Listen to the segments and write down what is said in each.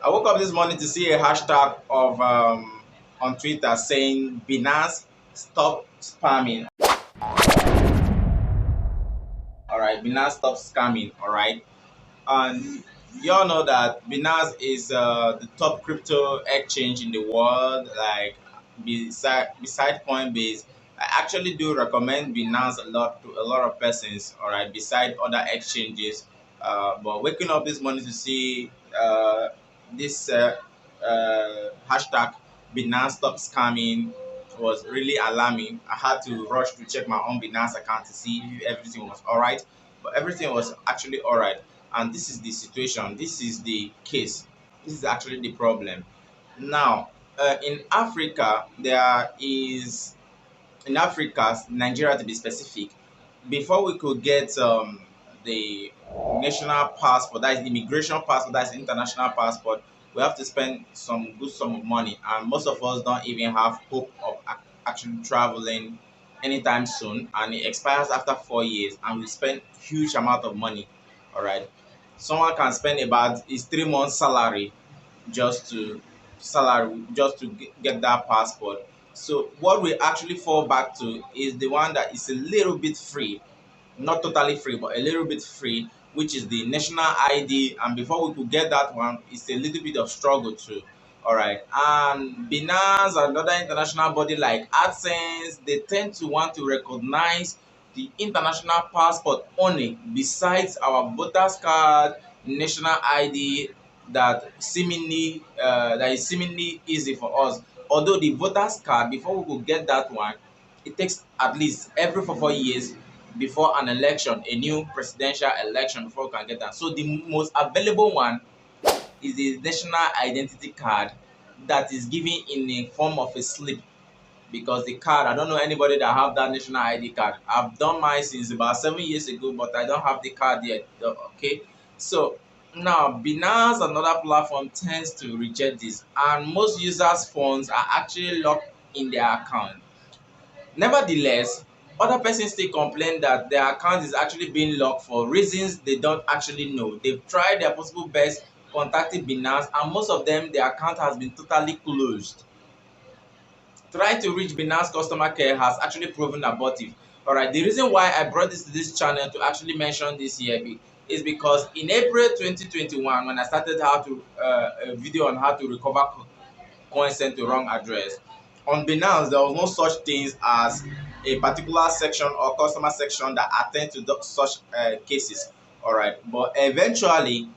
I woke up this morning to see a hashtag of on Twitter saying Binance stop spamming. All right, Binance stop scamming. All right, and you all know that Binance is the top crypto exchange in the world. Like beside Coinbase, I actually do recommend Binance a lot to a lot of persons. All right, beside other exchanges. But waking up this morning to see this hashtag Binance stop scamming was really alarming. I had to rush to check my own Binance account to see if everything was all right, but everything was actually all right. And this is the situation. This is the case. This is actually the problem. Now, in Africa, in Africa, Nigeria to be specific, before we could get the national passport, that is the immigration passport, that is the international passport, we have to spend some good sum of money, and most of us don't even have hope of actually traveling anytime soon, and it expires after 4 years, and we spend huge amount of money. All right, someone can spend about his 3 months just to just to get that passport. So what we actually fall back to is the one that is a little bit free, not totally free, but a little bit free, which is the national ID. And before we could get that one, it's a little bit of struggle too. All right. And Binance and other international body like AdSense, they tend to want to recognize the international passport only besides our voters card, national ID that is seemingly easy for us. Although the voters card, before we could get that one, it takes at least every 4 years before an election, a new presidential election, before we can get that. So the most available one is the national identity card that is given in the form of a slip, because the card, I don't know anybody that have that national ID card. I've done mine since about 7 years ago, but I don't have the card yet. Okay, so now Binance and other platform tends to reject this, and most users' funds are actually locked in their account. Nevertheless, other persons still complain that their account is actually being locked for reasons they don't actually know. They've tried their possible best contacting Binance, and most of them, their account has been totally closed. Trying to reach Binance customer care has actually proven abortive. All right, the reason why I brought this to this channel to actually mention this here is because in April 2021, when I started a video on how to recover coins sent to wrong address, on Binance there was no such things as a particular section or customer section that attend to such cases. All right, but eventually,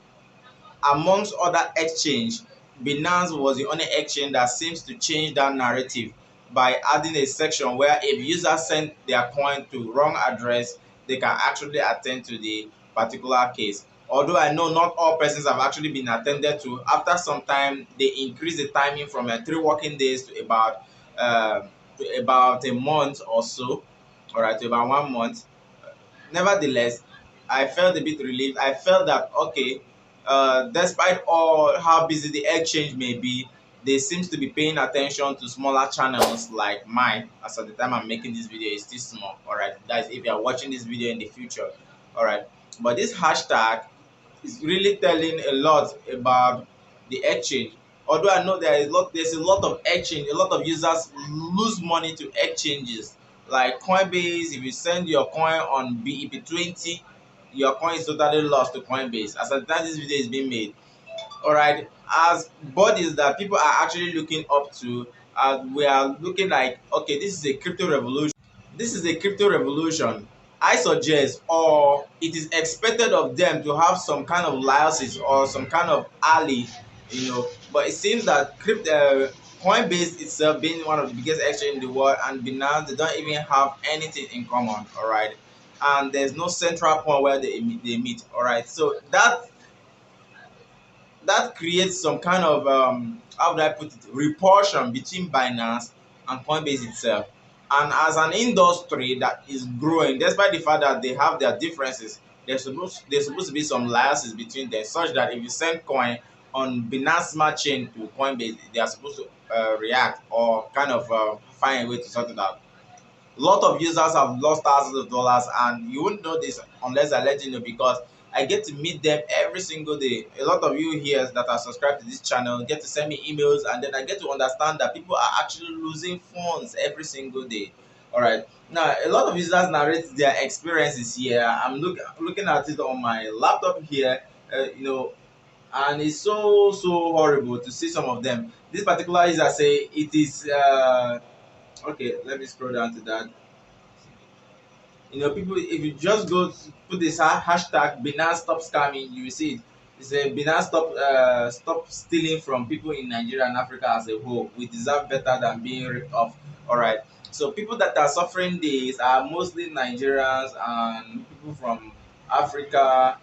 amongst other exchange, Binance was the only exchange that seems to change that narrative by adding a section where if users send their coin to wrong address, they can actually attend to the particular case. Although I know not all persons have actually been attended to, after some time they increase the timing from 3 working days to about a month or so, all right, to about 1 month. Nevertheless, I felt a bit relieved. I felt that okay, despite all how busy the exchange may be, they seems to be paying attention to smaller channels like mine. As at the time I'm making this video, it's still small. All right, guys, if you are watching this video in the future, all right. But this hashtag is really telling a lot about the exchange. Although I know there's a lot of exchange, a lot of users lose money to exchanges like Coinbase. If you send your coin on BEP20, your coin is totally lost to Coinbase. As at the time this video is being made, all right, as bodies that people are actually looking up to, we are looking like, okay, this is a crypto revolution. This is a crypto revolution. I suggest, or it is expected of them to have some kind of license or some kind of ally, But it seems that Coinbase itself, being one of the biggest exchange in the world, and Binance, they don't even have anything in common. All right, and there's no central point where they meet. All right, so that creates some kind of how would I put it, repulsion between Binance and Coinbase itself. And as an industry that is growing, despite the fact that they have their differences, there's supposed to be some licenses between them, such that if you send coin on Binance Smart Chain to Coinbase, they are supposed to react or kind of find a way to sort it out. A lot of users have lost thousands of dollars, and you wouldn't know this unless I let you know, because I get to meet them every single day. A lot of you here that are subscribed to this channel get to send me emails, and then I get to understand that people are actually losing funds every single day. All right. Now, a lot of users narrate their experiences here. I'm looking at it on my laptop here. And it's so horrible to see some of them. This particular user say it is okay. Let me scroll down to that. People, if you just go to put this hashtag Binance stop scamming, you will see it. It's a Binance stop stealing from people in Nigeria and Africa as a whole. We deserve better than being ripped off. All right. So people that are suffering this are mostly Nigerians and people from Africa.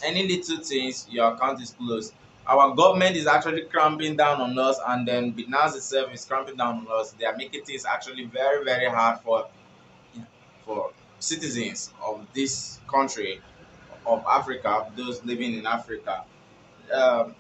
Any little things, your account is closed. Our government is actually cramping down on us, and then Binance itself is cramping down on us. They are making things actually very hard for citizens of this country of Africa, those living in Africa. Um,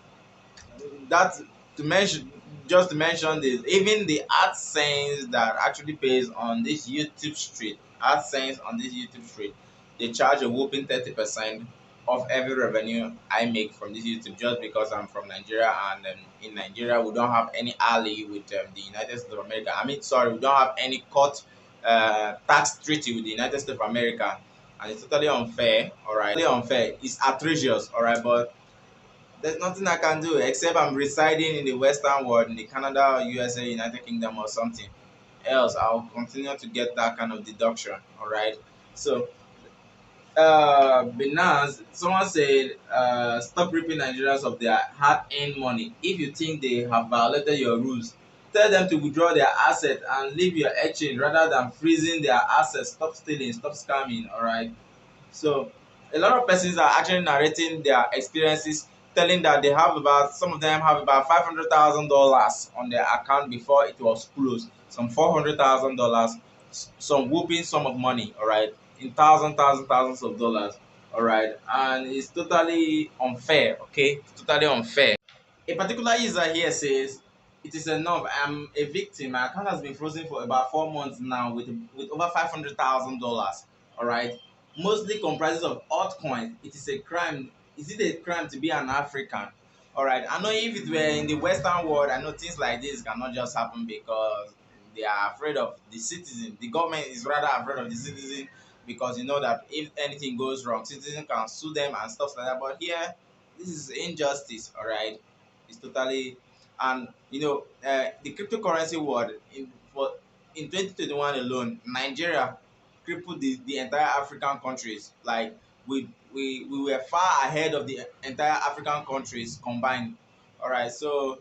that to mention, just to mention this, even the AdSense that actually pays on this YouTube street, AdSense on this YouTube street, they charge a whopping 30% of every revenue I make from this YouTube, just because I'm from Nigeria, and in Nigeria we don't have any ally with the United States of America. I mean, sorry, we don't have any court tax treaty with the United States of America, and it's totally unfair. All right, totally unfair. It's outrageous. All right, but there's nothing I can do except I'm residing in the Western world, in the Canada, USA, United Kingdom, or something else. I'll continue to get that kind of deduction. All right, so Binance, someone said, stop ripping Nigerians of their hard-earned money. If you think they have violated your rules, tell them to withdraw their assets and leave your exchange rather than freezing their assets. Stop stealing, stop scamming. All right. So a lot of persons are actually narrating their experiences, telling that some of them have about $500,000 on their account before it was closed, some $400,000, some whooping sum of money. All right, in thousands of dollars. All right, and it's totally unfair. Okay, it's totally unfair. A particular user here says, it is enough. I'm a victim. My account has been frozen for about 4 months now with over $500,000. All right, mostly comprises of altcoins. It is a crime. Is it a crime to be an African? All right. I know if it were in the Western world, I know things like this cannot just happen because they are afraid of the citizen. The government is rather afraid of the citizen because you know that if anything goes wrong, citizens can sue them and stuff like that. But here, this is injustice. All right, it's totally, and the cryptocurrency world in 2021 alone, Nigeria crippled the entire African countries. Like we were far ahead of the entire African countries combined. All right, so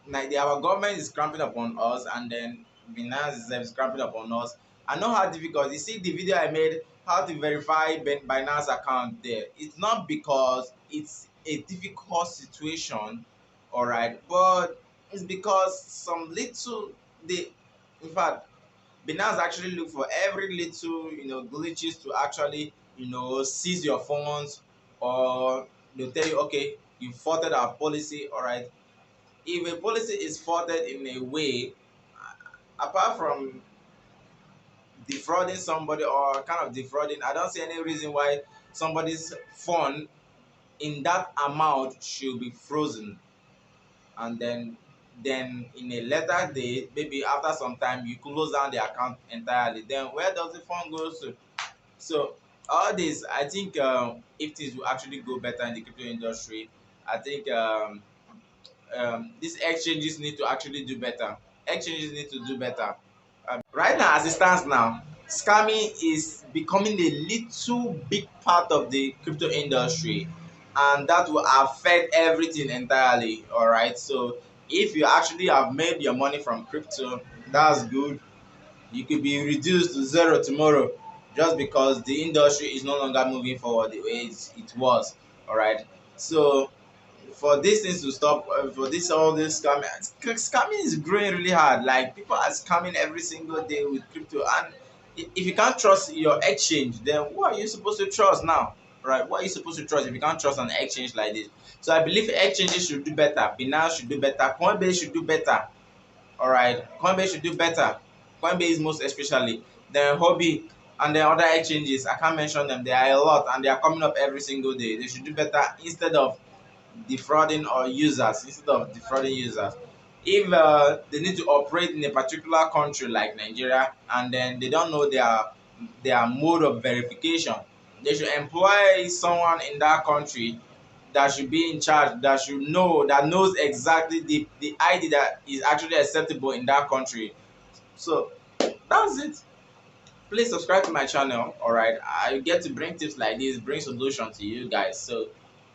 like our government is cramping upon us, and then Binance is cramping upon us. I know how difficult. You see the video I made, how to verify Binance account there. It's not because it's a difficult situation, all right, but it's because some little in fact, Binance actually look for every little glitches to actually seize your funds, or they'll tell you, okay, you faulted our policy. All right, if a policy is faulted in a way, apart from defrauding somebody or kind of defrauding, I don't see any reason why somebody's fund in that amount should be frozen, and then in a later date, maybe after some time, you close down the account entirely. Then where does the fund go to? So all this, I think, if things will actually go better in the crypto industry, I think these exchanges need to actually do better. Exchanges need to do better. Right now, as it stands now, scamming is becoming a little big part of the crypto industry, and that will affect everything entirely. All right. So if you actually have made your money from crypto, that's good. You could be reduced to zero tomorrow just because the industry is no longer moving forward the way it was. All right. So for these things to stop, for all this scamming is growing really hard. Like people are scamming every single day with crypto, and if you can't trust your exchange, then what are you supposed to trust now? Right? What are you supposed to trust if you can't trust an exchange like this? So I believe exchanges should do better. Binance should do better. Coinbase should do better. All right, Coinbase should do better. Coinbase most especially. Then Huobi, And then other exchanges, I can't mention them. There are a lot, and they are coming up every single day. They should do better instead of defrauding or users instead of defrauding users. If they need to operate in a particular country like Nigeria and then they don't know their mode of verification, they should employ someone in that country that should be in charge, that knows exactly the ID that is actually acceptable in that country. So that's it. Please subscribe to my channel. All right, I get to bring tips like this, bring solutions to you guys. So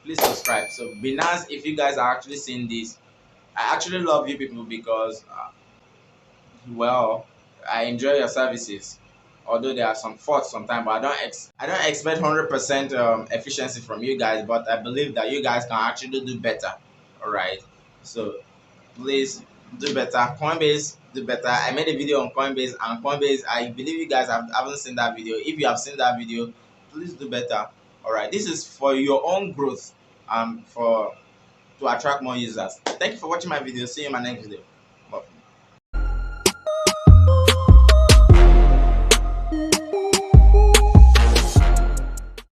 please subscribe. So Binance, if you guys are actually seeing this, I actually love you people because well, I enjoy your services. Although there are some faults sometimes, but I don't expect 100% efficiency from you guys. But I believe that you guys can actually do better. All right, so please do better. Coinbase, do better. I made a video on Coinbase, and Coinbase, I believe you guys haven't seen that video. If you have seen that video, please do better. All right, this is for your own growth, for to attract more users. Thank you for watching my video. See you in my next video.